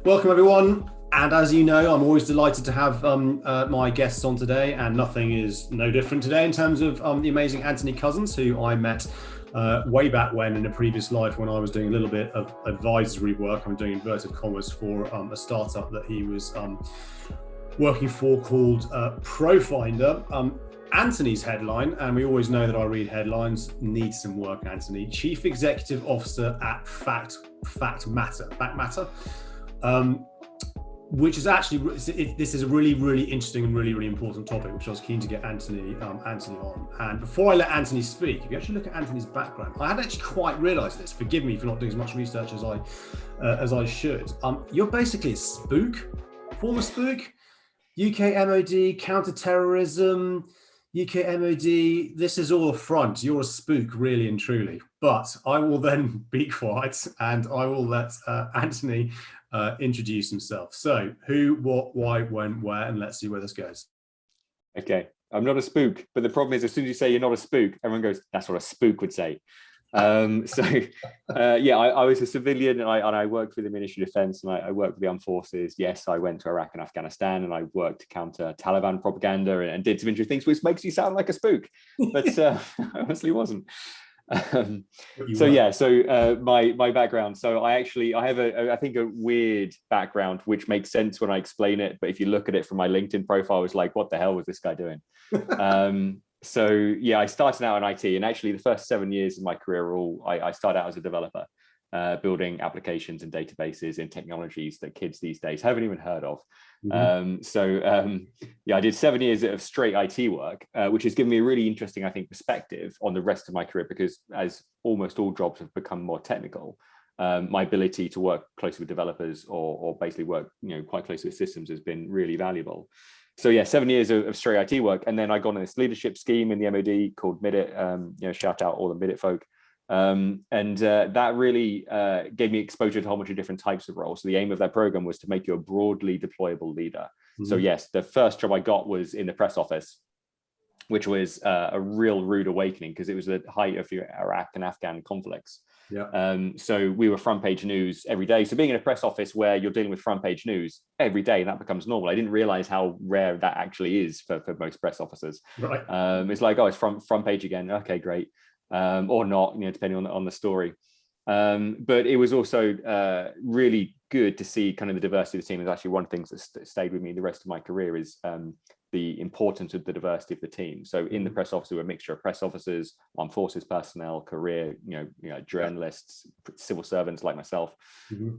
Welcome everyone, and as you know, I'm always delighted to have my guests on today, and nothing is no different today in terms of the amazing Antony Cousins, who I met way back when in a previous life when I was doing a little bit of advisory work. I'm doing inverted commas for a startup that he was working for called Profinder. Antony's headline, and we always know that I read headlines, needs some work, Antony. Chief Executive Officer at Factmata, which is actually, this is a really, really interesting and really, really important topic, which I was keen to get Antony on. And before I let Antony speak, if you actually look at Antony's background, I hadn't actually quite realised this. Forgive me for not doing as much research as I should. You're basically a spook, former spook, UK MOD, counter-terrorism, UK MOD, this is all a front. You're a spook, really and truly. But I will then be quiet and I will let Antony introduce himself. So who, what, why, when, where, and let's see where this goes. Okay, I'm not a spook, but the problem is as soon as you say you're not a spook, everyone goes, that's what a spook would say. I was a civilian and I worked for the Ministry of Defense and I worked with the armed forces. Yes, I went to Iraq and Afghanistan and I worked to counter Taliban propaganda and did some interesting things, which makes you sound like a spook, but I honestly wasn't. My background. So I have I think a weird background, which makes sense when I explain it. But if you look at it from my LinkedIn profile, it's like, what the hell was this guy doing? I started out in IT, and actually the first 7 years of my career I started out as a developer, building applications and databases in technologies that kids these days haven't even heard of. I did 7 years of straight IT work, which has given me a really interesting, I think, perspective on the rest of my career, because as almost all jobs have become more technical, my ability to work closely with developers or basically work quite closely with systems has been really valuable. So 7 years of straight IT work, and then I got on this leadership scheme in the MOD called MIDIT. Shout out all the MIDIT folk. That really gave me exposure to a whole bunch of different types of roles. So the aim of that program was to make you a broadly deployable leader. So yes, the first job I got was in the press office, which was a real rude awakening because it was the height of the Iraq and Afghan conflicts. So we were front page news every day. So being in a press office where you're dealing with front page news every day, that becomes normal. I didn't realize how rare that actually is for most press officers. Right. It's like, oh, it's front page again. Okay, great. Or not, depending on the story. But it was also really good to see kind of the diversity of the team. Is actually one of the things that stayed with me the rest of my career is the importance of the diversity of the team. So in the press office, we were a mixture of press officers, armed forces personnel, career, journalists, civil servants like myself.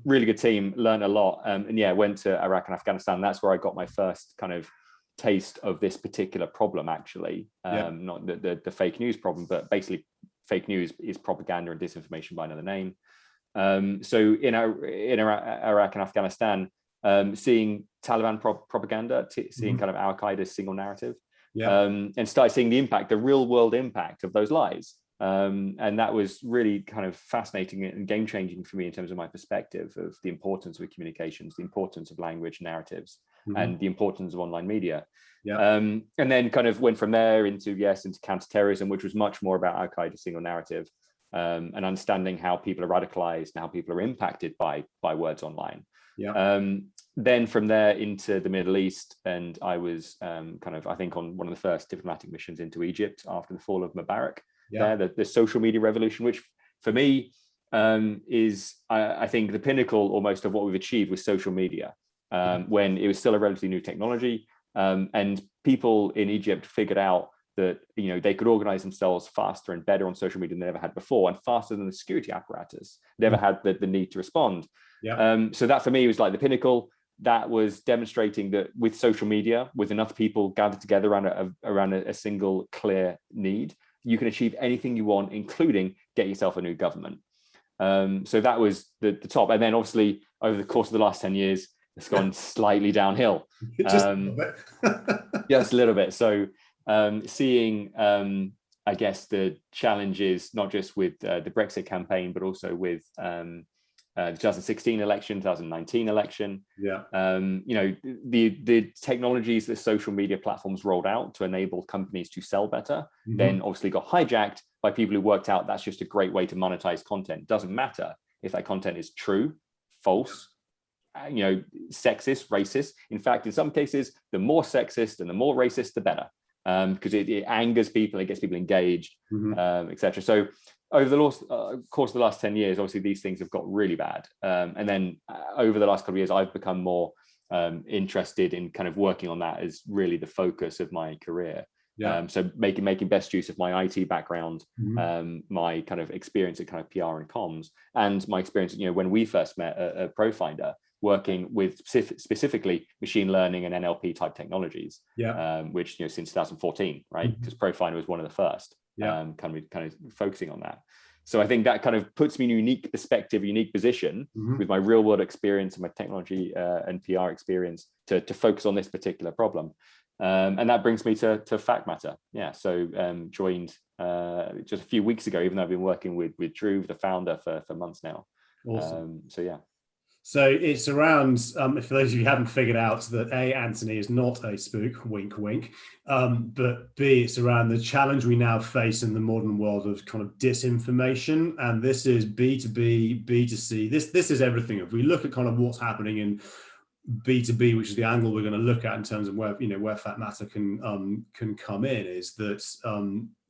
Really good team, learned a lot. Went to Iraq and Afghanistan. That's where I got my first kind of taste of this particular problem, actually. Not the fake news problem, but basically fake news is propaganda and disinformation by another name. So in Iraq and Afghanistan, seeing Taliban propaganda, seeing kind of Al Qaeda's single narrative, and started seeing the real world impact of those lies. And that was really kind of fascinating and game changing for me in terms of my perspective of the importance of communications, the importance of language narratives, and the importance of online media. And then kind of went from there into counterterrorism, which was much more about Al Qaeda's single narrative, and understanding how people are radicalized and how people are impacted by words online. Then from there into the Middle East, and I was I think on one of the first diplomatic missions into Egypt after the fall of Mubarak. The social media revolution, which for me is I think the pinnacle almost of what we've achieved with social media, when it was still a relatively new technology, and people in Egypt figured out that they could organize themselves faster and better on social media than they ever had before, and faster than the security apparatus never had the need to respond. So that for me was like the pinnacle. That was demonstrating that with social media, with enough people gathered together around a single clear need, you can achieve anything you want, including get yourself a new government. So that was the top. And then obviously over the course of the last 10 years, it's gone slightly downhill. Just a little bit. Just a little bit. So seeing, I guess, the challenges, not just with the Brexit campaign, but also with the 2016 election, 2019 election. The technologies that social media platforms rolled out to enable companies to sell better, then obviously got hijacked by people who worked out that's just a great way to monetize content. Doesn't matter if that content is true, false, sexist, racist. In fact, in some cases, the more sexist and the more racist, the better, because it angers people, it gets people engaged, etc. So over the course of the last 10 years, obviously these things have got really bad. And then over the last couple of years, I've become more interested in kind of working on that as really the focus of my career. So making best use of my IT background, my kind of experience at kind of PR and comms, and my experience, when we first met at ProFinder, working with specifically machine learning and NLP type technologies, which since 2014, right? Because ProFinder was one of the first, kind of focusing on that. So I think that kind of puts me in a unique perspective, unique position with my real world experience and my technology and PR experience to focus on this particular problem. And that brings me to Factmata. So joined just a few weeks ago, even though I've been working with Drew, the founder, for months now. Awesome. So it's around, for those of you who haven't figured out, that A, Antony is not a spook, wink, wink, but B, it's around the challenge we now face in the modern world of kind of disinformation. And this is B2B, B2C. This is everything. If we look at kind of what's happening in B2B, which is the angle we're going to look at in terms of where Factmata can come in, is that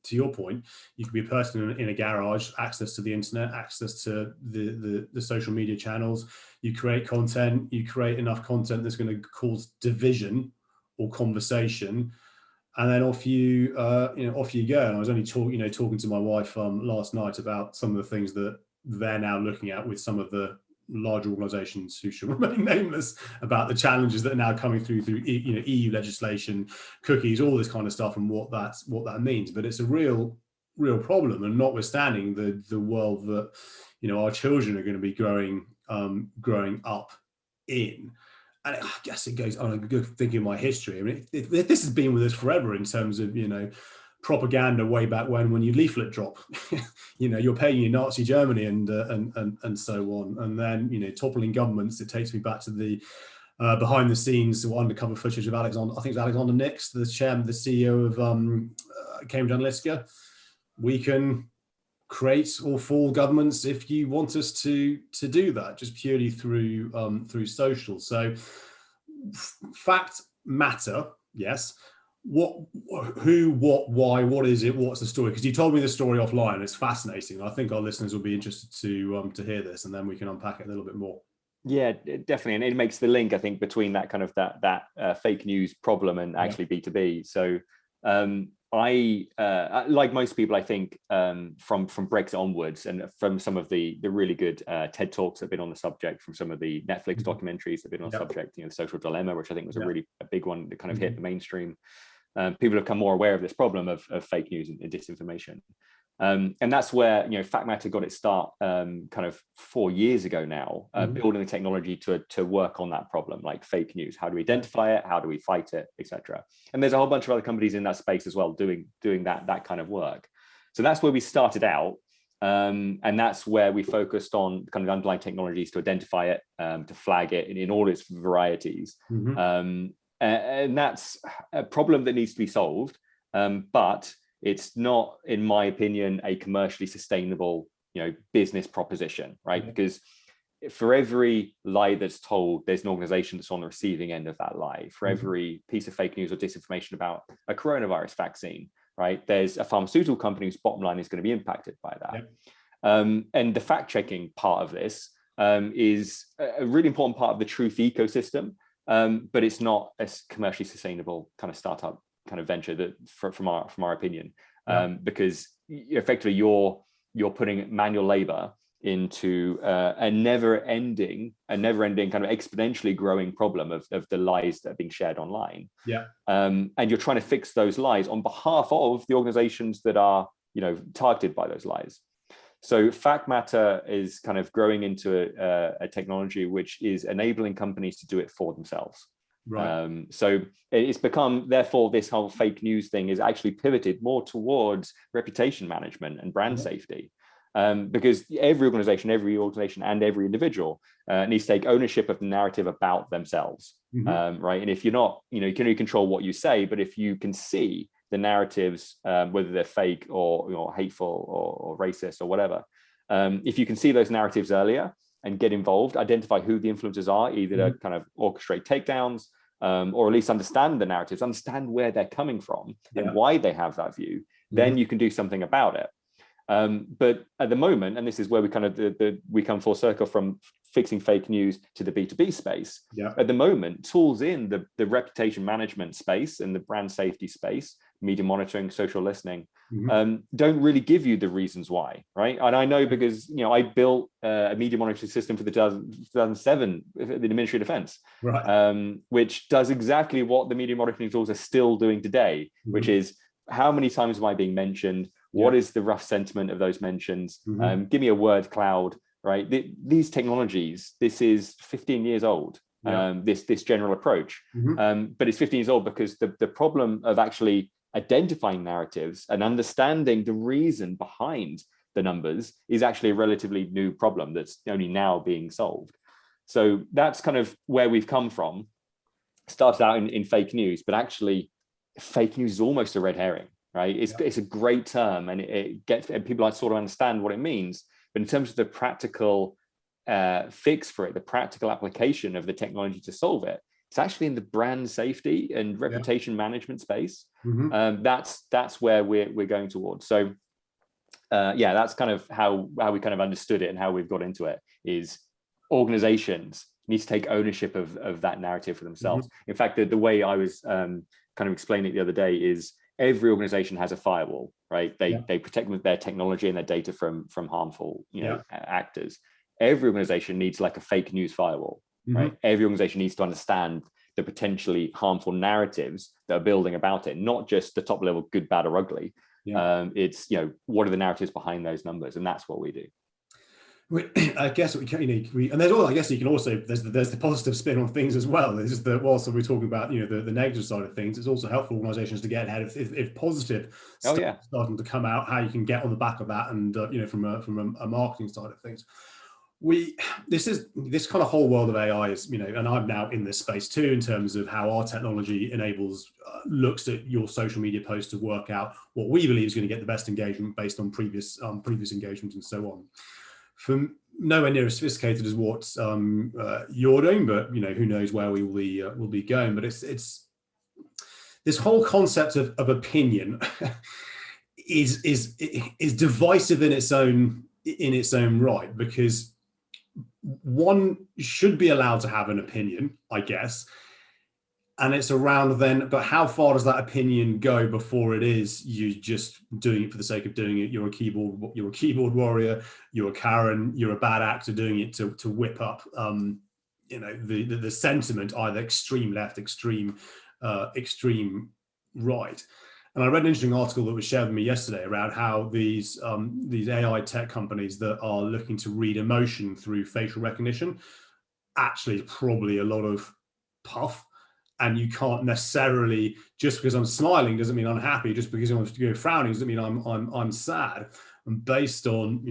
to your point, you can be a person in a garage, access to the internet, access to the social media channels. You create content, you create enough content that's going to cause division or conversation, and then off you go. And I was only talking to my wife last night about some of the things that they're now looking at with some of the large organizations who should remain nameless, about the challenges that are now coming through EU legislation, cookies, all this kind of stuff, and what that means. But it's a real problem, and notwithstanding the world that our children are going to be growing up in. And I guess it goes on. I'm thinking of my history. I mean, this has been with us forever in terms of propaganda way back when you leaflet drop, you're paying your Nazi Germany and so on, and then toppling governments. It takes me back to the behind the scenes or undercover footage of Alexander. I think it was Alexander Nix, the CEO of Cambridge Analytica. We can create or fall governments if you want us to do that, just purely through social. So Factmata, yes. Who, what, why, what is it? What's the story? Because you told me the story offline. It's fascinating. I think our listeners will be interested to hear this, and then we can unpack it a little bit more. Yeah, definitely, and it makes the link, I think, between that kind of that fake news problem and actually B2B. So I like most people, I think, from Brexit onwards, and from some of the really good TED Talks that have been on the subject, from some of the Netflix documentaries that have been on the subject, the Social Dilemma, which I think was a big one that kind of hit the mainstream. People have become more aware of this problem of fake news and disinformation. And that's where Factmata got its start kind of 4 years ago now, building the technology to work on that problem, like fake news. How do we identify it? How do we fight it, etc. And there's a whole bunch of other companies in that space as well doing that kind of work. So that's where we started out, and that's where we focused on kind of underlying technologies to identify it, to flag it in all its varieties. And that's a problem that needs to be solved, but it's not, in my opinion, a commercially sustainable, business proposition, right? Because for every lie that's told, there's an organization that's on the receiving end of that lie. For every piece of fake news or disinformation about a coronavirus vaccine, right, there's a pharmaceutical company whose bottom line is going to be impacted by that. And the fact-checking part of this is a really important part of the truth ecosystem, but it's not a commercially sustainable kind of startup kind of venture that, from our opinion, because effectively you're putting manual labor into a never-ending kind of exponentially growing problem of the lies that are being shared online. And you're trying to fix those lies on behalf of the organizations that are targeted by those lies. So Factmata is kind of growing into a technology which is enabling companies to do it for themselves. So it's become, therefore, this whole fake news thing is actually pivoted more towards reputation management and brand safety, because every organization and every individual needs to take ownership of the narrative about themselves, right? And if you're not, you can only control what you say, but if you can see the narratives, whether they're fake or hateful or racist or whatever, if you can see those narratives earlier, and get involved, identify who the influencers are, either to kind of orchestrate takedowns, or at least understand the narratives, understand where they're coming from and why they have that view, then you can do something about it. But at the moment, and this is where we kind of we come full circle from fixing fake news to the B2B space. At the moment, tools in the reputation management space and the brand safety space, media monitoring, social listening, don't really give you the reasons why, right? And I know because I built a media monitoring system for the 2007 the Ministry of Defense, which does exactly what the media monitoring tools are still doing today, which is how many times am I being mentioned? What is the rough sentiment of those mentions? Give me a word cloud, right? These technologies, this is 15 years old, this general approach. But it's 15 years old because the problem of actually identifying narratives and understanding the reason behind the numbers is actually a relatively new problem that's only now being solved. So that's kind of where we've come from. Started out in fake news, but actually fake news is almost a red herring. Right, it's a great term, and it gets people like sort of understand what it means. But in terms of the practical fix for it, the practical application of the technology to solve it, it's actually in the brand safety and reputation management space. That's where we're going towards. So that's kind of how we kind of understood it and how we've got into it. Is organizations need to take ownership of that narrative for themselves. In fact, the way I was kind of explaining it the other day is, every organization has a firewall, right? They protect their technology and their data from harmful, actors. Every organization needs like a fake news firewall, right? Every organization needs to understand the potentially harmful narratives that are building about it, not just the top level good, bad, or ugly. It's what are the narratives behind those numbers, and that's what we do. I guess we can, and there's all. I guess you can also there's the positive spin on things as well. It's just that whilst we're talking about the negative side of things, it's also helpful for organisations to get ahead of if positive stuff starting to come out, how you can get on the back of that, and from a marketing side of things. This kind of whole world of AI is and I'm now in this space too in terms of how our technology enables looks at your social media posts to work out what we believe is going to get the best engagement based on previous engagement and so on. From nowhere near as sophisticated as what you're doing, but who knows where we will be going. But it's this whole concept of opinion is divisive in its own right, because one should be allowed to have an opinion, I guess. And it's around then, but how far does that opinion go before it is you just doing it for the sake of doing it? You're a keyboard warrior, you're a Karen, you're a bad actor doing it to whip up the sentiment, either extreme left, extreme right. And I read an interesting article that was shared with me yesterday around how these AI tech companies that are looking to read emotion through facial recognition actually is probably a lot of puff. And you can't necessarily, just because I'm smiling doesn't mean I'm happy. Just because I'm frowning doesn't mean I'm sad. And based on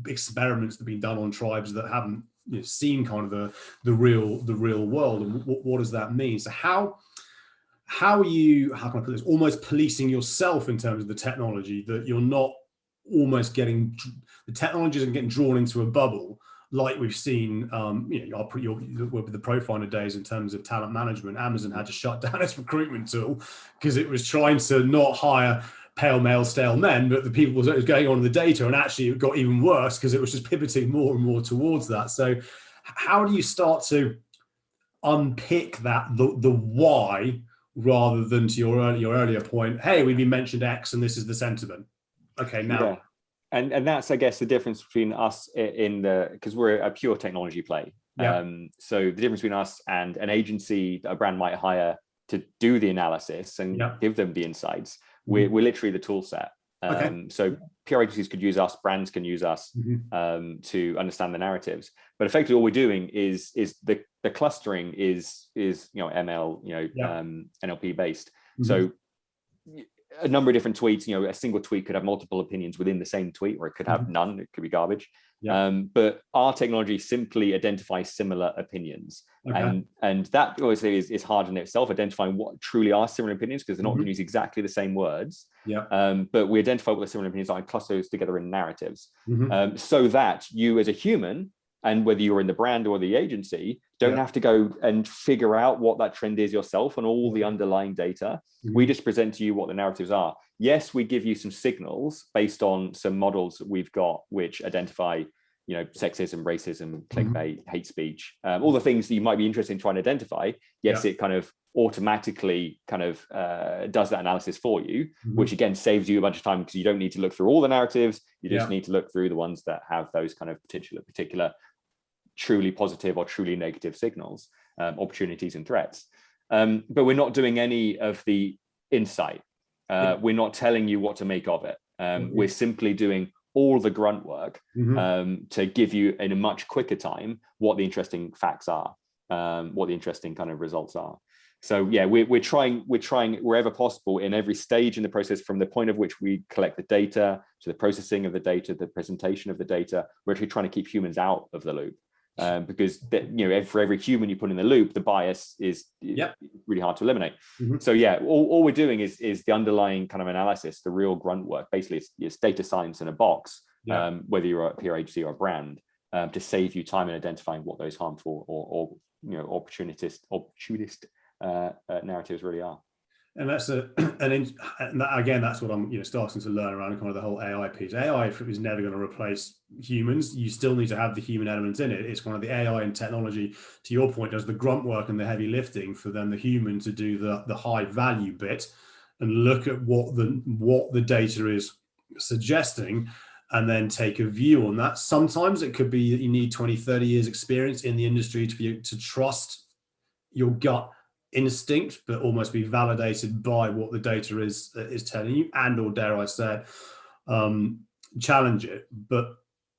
experiments that have been done on tribes that haven't seen kind of the real world, and what does that mean? So how can I put this? Almost policing yourself in terms of the technology, that you're not almost getting the technology isn't getting drawn into a bubble. Like we've seen, with the Profiler days in terms of talent management, Amazon had to shut down its recruitment tool because it was trying to not hire pale male stale men, but the people was going on in the data, and actually it got even worse because it was just pivoting more and more towards that. So how do you start to unpick that, the why, rather than to your earlier point, hey, we've been mentioned X and this is the sentiment. Okay, now. Yeah. And that's, I guess, the difference between us because we're a pure technology play. So the difference between us and an agency that a brand might hire to do the analysis and give them the insights, we're literally the tool set. So PR agencies could use us, brands can use us to understand the narratives. But effectively, all we're doing is the clustering is ML, NLP based. So a number of different tweets, a single tweet could have multiple opinions within the same tweet, or it could have none, it could be garbage. But our technology simply identifies similar opinions. And that obviously is hard in itself, identifying what truly are similar opinions, because they're not going to use exactly the same words. But we identify what the similar opinions are and cluster those together in narratives, so that you as a human and whether you're in the brand or the agency, don't have to go and figure out what that trend is yourself and all the underlying data. We just present to you what the narratives are. Yes, we give you some signals based on some models that we've got, which identify, you know, sexism, racism, clickbait, hate speech, all the things that you might be interested in trying to identify. Yes, it kind of automatically kind of does that analysis for you, which again saves you a bunch of time because you don't need to look through all the narratives. You just need to look through the ones that have those kind of particular truly positive or truly negative signals, opportunities and threats. But we're not doing any of the insight. We're not telling you what to make of it. We're simply doing all the grunt work to give you in a much quicker time what the interesting facts are, what the interesting kind of results are. So yeah, we're trying wherever possible in every stage in the process, from the point of which we collect the data to the processing of the data, the presentation of the data. We're actually trying to keep humans out of the loop, because you know, for every human you put in the loop, the bias is really hard to eliminate. So yeah, all we're doing is the underlying kind of analysis, the real grunt work. Basically, it's data science in a box, whether you're a PR agency or a brand, to save you time in identifying what those harmful or you know, opportunist narratives really are. And that's again, that's what I'm starting to learn around kind of the whole AI piece. AI is never going to replace humans. You still need to have the human element in it. It's one of the AI and technology, to your point, does the grunt work and the heavy lifting for then the human to do the high value bit and look at what the data is suggesting and then take a view on that. Sometimes it could be that you need 20, 30 years experience in the industry to trust your gut instinct, but almost be validated by what the data is telling you, and or dare I say, challenge it. But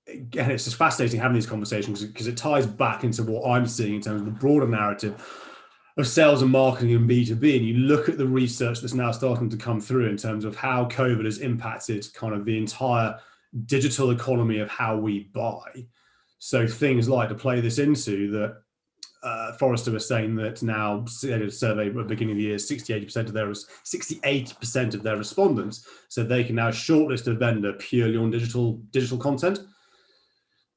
again, it's just fascinating having these conversations because it ties back into what I'm seeing in terms of the broader narrative of sales and marketing and B2B. And you look at the research that's now starting to come through in terms of how COVID has impacted kind of the entire digital economy of how we buy. So things like, to play this into that, Forrester was saying that now, they did a survey at the beginning of the year, 68% of their respondents said they can now shortlist a vendor purely on digital content.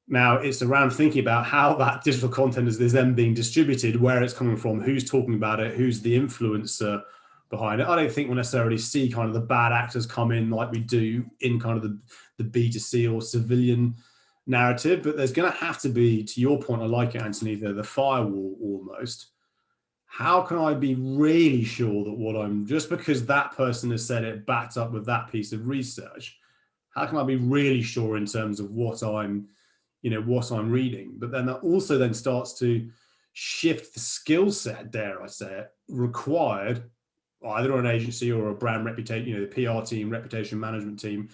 Now it's around thinking about how that digital content is then being distributed, where it's coming from, who's talking about it, who's the influencer behind it. I don't think we'll necessarily see kind of the bad actors come in like we do in kind of the B2C or civilian narrative, but there's going to have to be, to your point, I like it, Antony, the firewall almost. How can I be really sure that what I'm, just because that person has said it backed up with that piece of research, how can I be really sure in terms of what I'm reading? But then that also then starts to shift the skill set, dare I say it, required either on an agency or a brand reputation, the PR team, reputation management team,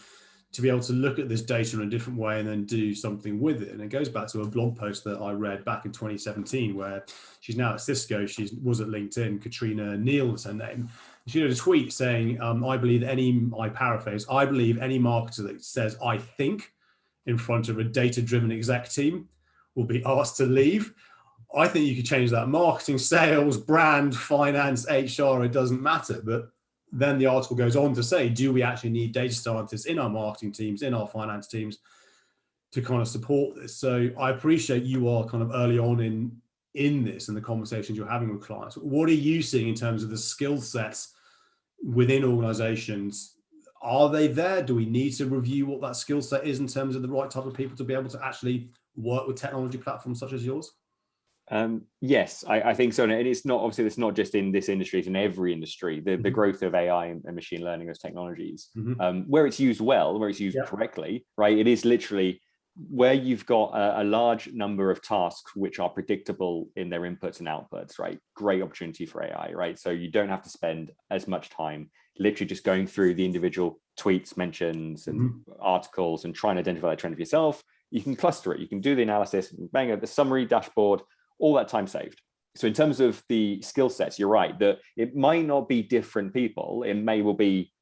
to be able to look at this data in a different way and then do something with it. And it goes back to a blog post that I read back in 2017, where she's now at Cisco, she was at LinkedIn, Katrina Neal is her name. She did a tweet saying, I believe any marketer that says, I think, in front of a data-driven exec team will be asked to leave. I think you could change that. Marketing, sales, brand, finance, HR, it doesn't matter. But then the article goes on to say, do we actually need data scientists in our marketing teams, in our finance teams, to kind of support this? So I appreciate you are kind of early on in this and the conversations you're having with clients. What are you seeing in terms of the skill sets within organizations? Are they there? Do we need to review what that skill set is in terms of the right type of people to be able to actually work with technology platforms such as yours? Yes, I think so. And it's not just in this industry, it's in every industry. The growth of AI and machine learning as technologies, where it's used well, where it's used correctly, right? It is literally where you've got a large number of tasks which are predictable in their inputs and outputs, right? Great opportunity for AI, right? So you don't have to spend as much time literally just going through the individual tweets, mentions, and articles and trying to identify that trend for yourself. You can cluster it. You can do the analysis, bang out the summary, dashboard, all that time saved. So in terms of the skill sets, you're right that it might not be different people. It may well be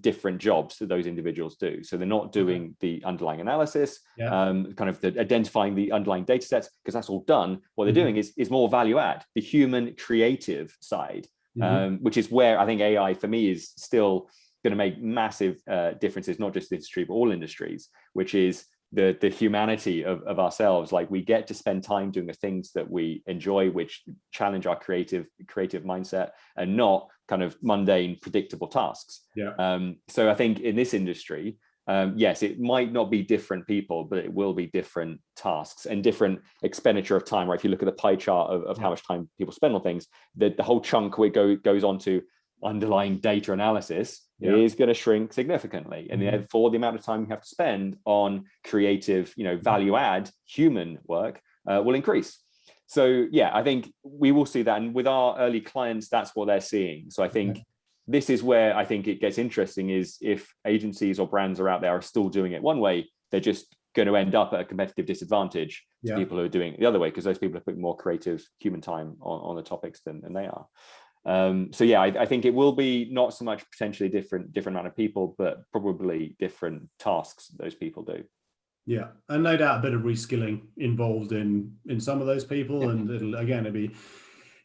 different jobs that those individuals do. So they're not doing the underlying analysis, kind of identifying the underlying data sets, because that's all done. What they're doing is more value add, the human creative side, which is where I think AI for me is still going to make massive differences, not just industry, but all industries, which is the humanity of ourselves. Like, we get to spend time doing the things that we enjoy, which challenge our creative mindset, and not kind of mundane, predictable tasks. So I think in this industry, yes, it might not be different people, but it will be different tasks and different expenditure of time, right? If you look at the pie chart of how much time people spend on things, the whole chunk where it goes on to underlying data analysis is going to shrink significantly. And therefore, the amount of time you have to spend on creative, value add human work will increase. So yeah, I think we will see that. And with our early clients, that's what they're seeing. So I think this is where I think it gets interesting, is if agencies or brands are out there are still doing it one way, they're just going to end up at a competitive disadvantage to people who are doing it the other way, because those people are putting more creative human time on the topics than they are. So yeah, I think it will be not so much potentially different amount of people, but probably different tasks those people do. Yeah, and no doubt a bit of reskilling involved in some of those people, and it'll be,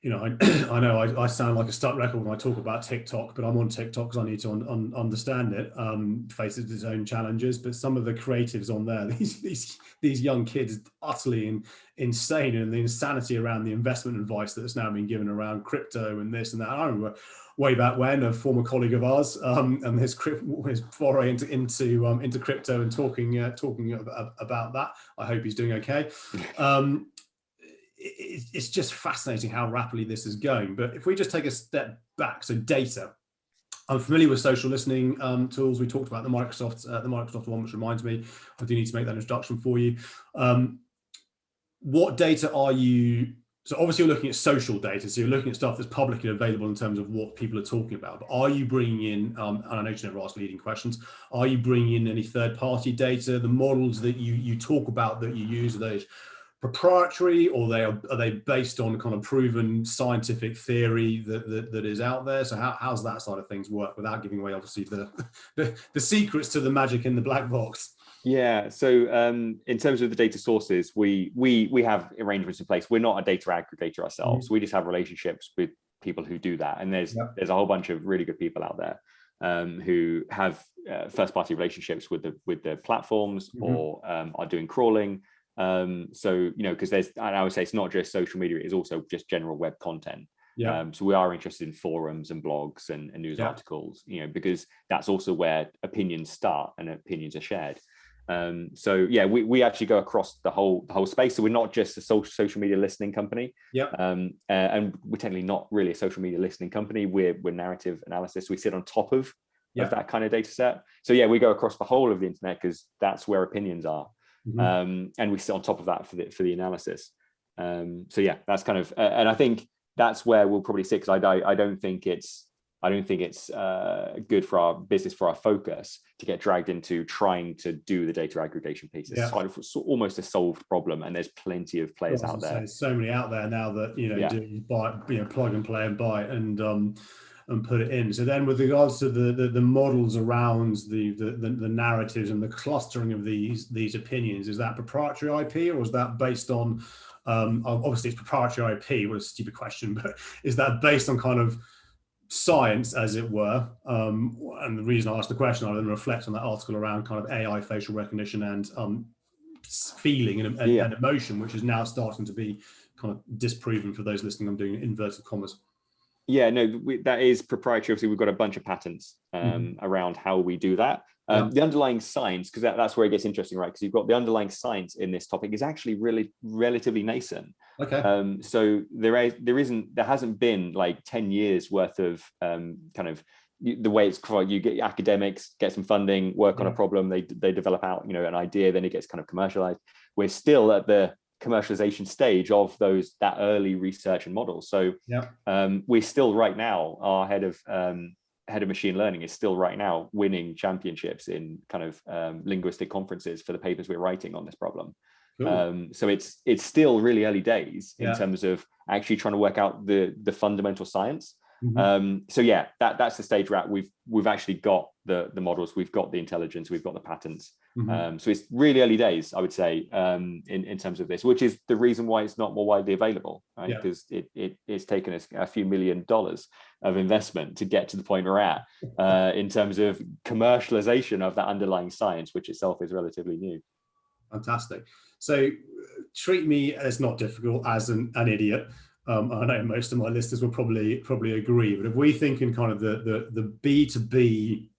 I know I sound like a stuck record when I talk about TikTok, but I'm on TikTok because I need to understand it. Faces its own challenges, but some of the creatives on there, these young kids, utterly insane, and the insanity around the investment advice that's now been given around crypto and this and that. I remember way back when a former colleague of ours and his foray into crypto and talking about that. I hope he's doing okay. It's just fascinating how rapidly this is going. But if we just take a step back, so data. I'm familiar with social listening tools. We talked about the Microsoft one, which reminds me, I do need to make that introduction for you. What data are you? So obviously you're looking at social data. So you're looking at stuff that's publicly available in terms of what people are talking about. But are you bringing in, and I know you never ask leading questions, are you bringing in any third-party data? The models that you talk about that you use, are those proprietary, or are they based on kind of proven scientific theory that is out there? So how's that side of things work, without giving away obviously the secrets to the magic in the black box? Yeah, so in terms of the data sources, we have arrangements in place. We're not a data aggregator ourselves. We just have relationships with people who do that, and there's a whole bunch of really good people out there who have first-party relationships with the platforms, or are doing crawling. So because and I would say it's not just social media; it is also just general web content. So we are interested in forums and blogs and news articles, because that's also where opinions start and opinions are shared. So yeah, we actually go across the whole space. So we're not just a social media listening company. And we're technically not really a social media listening company. We're narrative analysis. We sit on top of that kind of data set. So yeah, we go across the whole of the internet, because that's where opinions are. And we sit on top of that for the analysis. So yeah, that's kind of, and I think that's where we'll probably sit, because I don't think it's good for our business, for our focus, to get dragged into trying to do the data aggregation piece. It's almost a solved problem, and there's plenty of players out there. There's so many out there now that do buy, plug and play and buy and put it in. So then, with regards to the models around the narratives and the clustering of these opinions, is that proprietary IP, or is that based on obviously it's proprietary IP? What a stupid question, but is that based on kind of science, as it were? And the reason I asked the question, I then reflect on that article around kind of AI facial recognition and feeling and emotion, which is now starting to be kind of disproven. For those listening, I'm doing inverted commas. Yeah, no, that is proprietary. Obviously, we've got a bunch of patents around how we do that. The underlying science, because that's where it gets interesting, right? Because you've got the underlying science in this topic is actually really relatively nascent. Okay. So there hasn't been like 10 years worth of kind of the way it's called. You get academics, get some funding, work on a problem, they develop out an idea, then it gets kind of commercialized. We're still at the commercialization stage of that early research and models. So we're still right now, our head of machine learning is still right now winning championships in kind of linguistic conferences for the papers we're writing on this problem. Cool. So it's still really early days in terms of actually trying to work out the fundamental science. So yeah, that's the stage we're at. We've actually got the models, we've got the intelligence, we've got the patents. So it's really early days, I would say, in terms of this, which is the reason why it's not more widely available, right? Because it's taken us a few $1 million of investment to get to the point we're at in terms of commercialization of that underlying science, which itself is relatively new. Fantastic. So treat me, it's not difficult, as an idiot. I know most of my listeners will probably agree, but if we think in kind of the B2B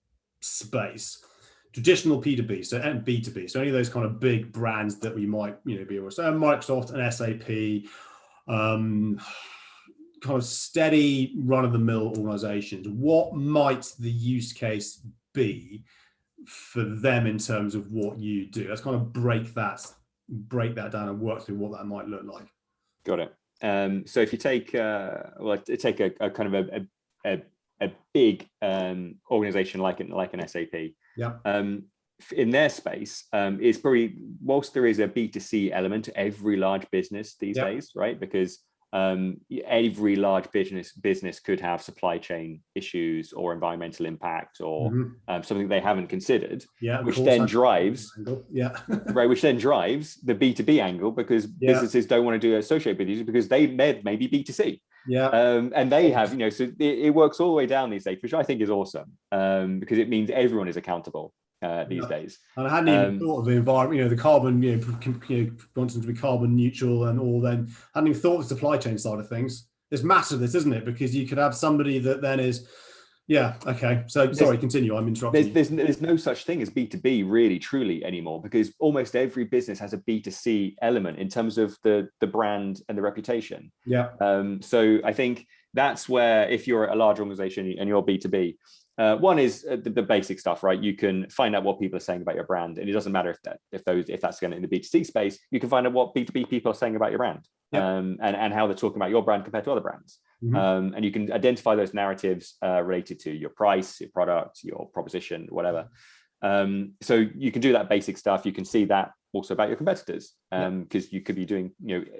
space, traditional P2B, so and B2B, so any of those kind of big brands that we might be aware of, so Microsoft and SAP, kind of steady run-of-the-mill organizations, what might the use case be for them in terms of what you do? Let's kind of break that down and work through what that might look like. Got it. So if you take take a kind of a big organization like an SAP, yeah, in their space, it's probably, whilst there is a B2C element to every large business these days, right? Because every large business could have supply chain issues or environmental impact or something they haven't considered, which then drives right, which then drives the B2B angle, because businesses don't want to do associate with you because they may be B2C. And they have, so it works all the way down these days, which I think is awesome, because it means everyone is accountable these days. And I hadn't even thought of the environment, the carbon, wanting to be carbon neutral and all. Then I hadn't even thought of the supply chain side of things. It's massive, this, isn't it? Because you could have somebody that then is, okay. So sorry, continue. I'm interrupting. There's no such thing as B2B really, truly anymore, because almost every business has a B2C element in terms of the brand and the reputation. So I think that's where, if you're a large organization and you're B2B, one is the basic stuff, right? You can find out what people are saying about your brand, and it doesn't matter if that's going in the B2C space. You can find out what B2B people are saying about your brand, and how they're talking about your brand compared to other brands. And you can identify those narratives related to your price, your product, your proposition, whatever. So you can do that basic stuff. You can see that also about your competitors, because you could be doing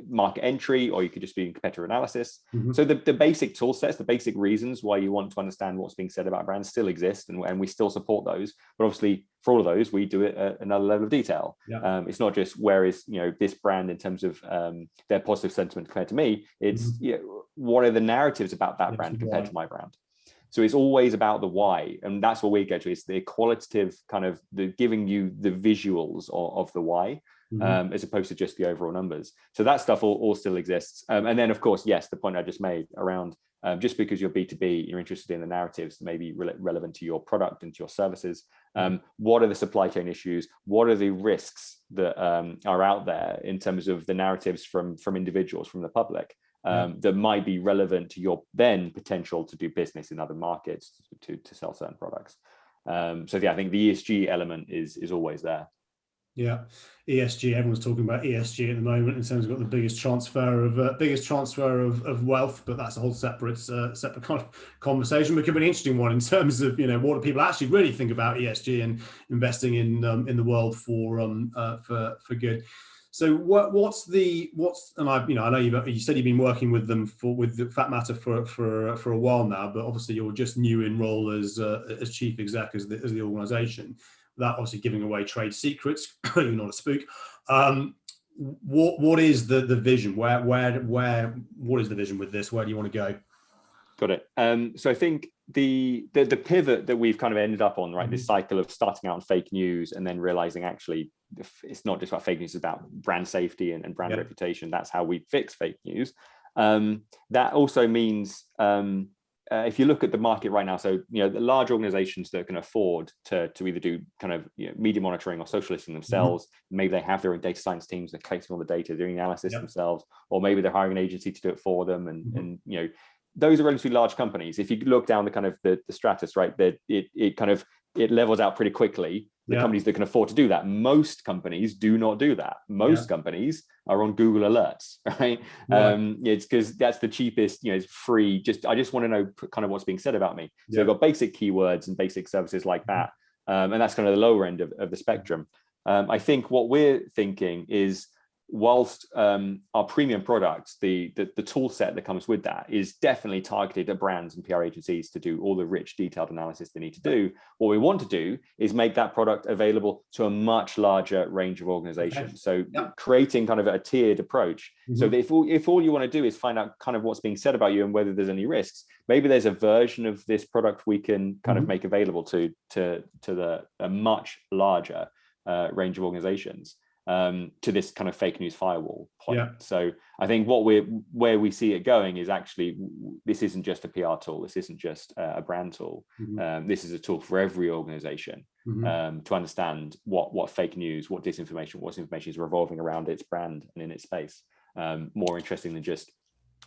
market entry, or you could just be doing competitor analysis. So the basic tool sets, the basic reasons why you want to understand what's being said about brands still exist, and we still support those. But obviously, for all of those, we do it at another level of detail. It's not just where is this brand in terms of their positive sentiment compared to me. It's what are the narratives about that brand compared to my brand. So it's always about the why, and that's what we go to. It's the qualitative kind of giving you the visuals of the why, as opposed to just the overall numbers. So that stuff all still exists. And then, of course, yes, the point I just made around just because you're B2B, you're interested in the narratives that may be relevant to your product and to your services. What are the supply chain issues? What are the risks that are out there in terms of the narratives from individuals, from the public? That might be relevant to your then potential to do business in other markets, to sell certain products. So I think the ESG element is always there. ESG. Everyone's talking about ESG at the moment in terms of got the biggest transfer of wealth, but that's a whole separate kind of conversation. But it could be an interesting one in terms of what do people actually really think about ESG and investing in the world for good. So and I know you said you've been working with them with the Factmata for a while now, but obviously you're just new in role as chief exec as the organization, without obviously giving away trade secrets. You're not a spook. What is the vision? What is the vision with this? Where do you want to go? Got it. So I think the pivot that we've kind of ended up on, right, this cycle of starting out on fake news and then realizing actually it's not just about fake news, it's about brand safety and brand reputation. That's how we fix fake news. That also means if you look at the market right now, so the large organizations that can afford to either do kind of media monitoring or social listening themselves, maybe they have their own data science teams, they're collecting all the data, doing analysis themselves, or maybe they're hiring an agency to do it for them, and those are relatively large companies. If you look down the kind of the stratus, right, that it levels out pretty quickly. The companies that can afford to do that. Most companies do not do that. Most companies are on Google Alerts, right? It's because that's the cheapest, it's free. I just want to know kind of what's being said about me. So they've got basic keywords and basic services like that. And that's kind of the lower end of the spectrum. I think what we're thinking is, whilst our premium products, the tool set that comes with that is definitely targeted at brands and PR agencies to do all the rich, detailed analysis they need to do. What we want to do is make that product available to a much larger range of organizations. So creating kind of a tiered approach. So that if all you want to do is find out kind of what's being said about you and whether there's any risks, maybe there's a version of this product we can kind of make available to a much larger range of organizations. to this kind of fake news firewall point. Yeah. So I think where we see it going is actually, this isn't just a PR tool. This isn't just a brand tool. This is a tool for every organization to understand what fake news, what information is revolving around its brand and in its space. More interesting than just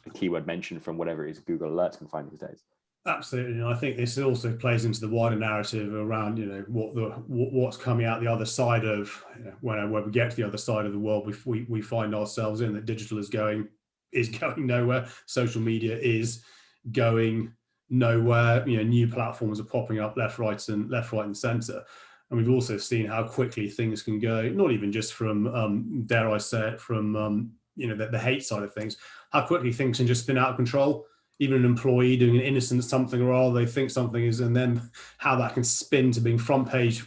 a keyword mention from whatever it is Google Alerts can find these days. Absolutely, and I think this also plays into the wider narrative around, what's coming out the other side of, when we get to the other side of the world, we find ourselves in, that digital is going nowhere. Social media is going nowhere. New platforms are popping up left, right, and centre. And we've also seen how quickly things can go, not even just from, dare I say it, from the hate side of things, how quickly things can just spin out of control. Even an employee doing an innocent something or other, they think something is, and then how that can spin to being front page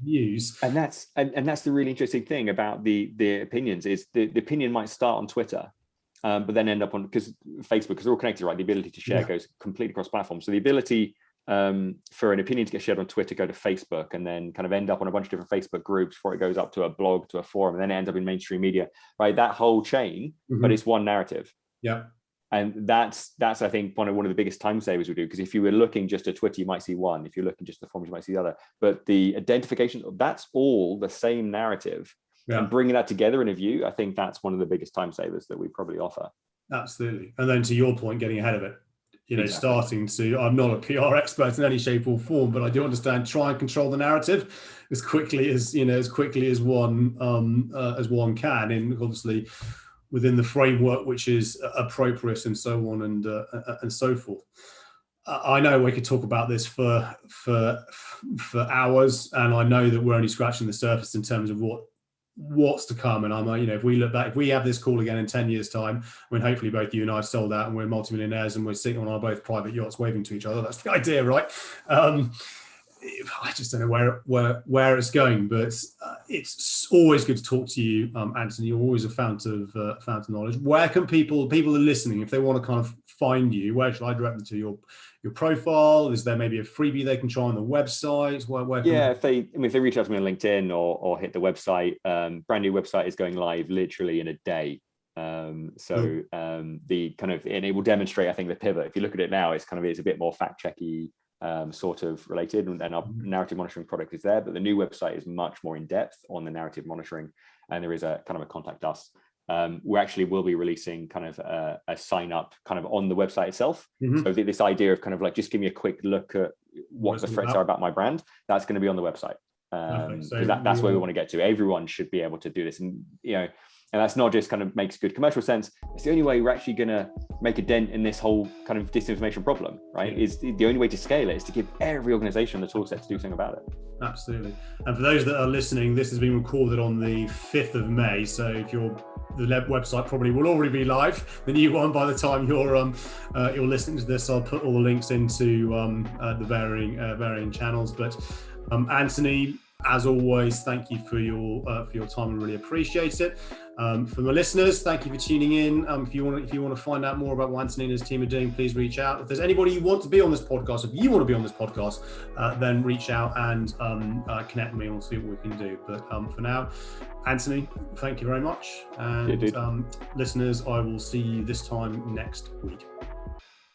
news. And that's the really interesting thing about the opinions, is the opinion might start on Twitter, but then end up on, because Facebook, because they're all connected, right? The ability to share goes completely across platforms. So the ability for an opinion to get shared on Twitter, go to Facebook, and then kind of end up on a bunch of different Facebook groups before it goes up to a blog, to a forum, and then it ends up in mainstream media, right? That whole chain, but it's one narrative. Yeah. And that's I think one of the biggest time savers we do, because if you were looking just at Twitter, you might see one. If you're looking just at the forums, you might see the other. But the identification, that's all the same narrative. Yeah. And bringing that together in a view, I think that's one of the biggest time savers that we probably offer. Absolutely. And then to your point, getting ahead of it, Exactly. starting to, I'm not a PR expert in any shape or form, but I do understand, try and control the narrative as quickly as one can, and obviously within the framework which is appropriate, and so on and so forth. I know we could talk about this for hours, and I know that we're only scratching the surface in terms of what's to come. And I'm like, if we look back, if we have this call again in 10 years time, when hopefully both you and I have sold out and we're multimillionaires and we're sitting on our both private yachts waving to each other, that's the idea, right? I just don't know where it's going, but it's always good to talk to you, Antony. You're always a fountain of knowledge. Where can people are listening, if they want to kind of find you, where should I direct them to? Your profile? Is there maybe a freebie they can try on the website? Absolutely. And for those that are listening, this has been recorded on the 5th of May. So if the website probably will already be live, the new one, by the time you're listening to this. I'll put all the links into the varying channels. But Antony, as always, thank you for your time. I really appreciate it. For the listeners, thank you for tuning in. If you want to find out more about what Antony and his team are doing, please reach out. If there's anybody you want to be on this podcast, if you want to be on this podcast, then reach out and connect with me, and we'll see what we can do. But for now, Antony, thank you very much. And listeners, I will see you this time next week.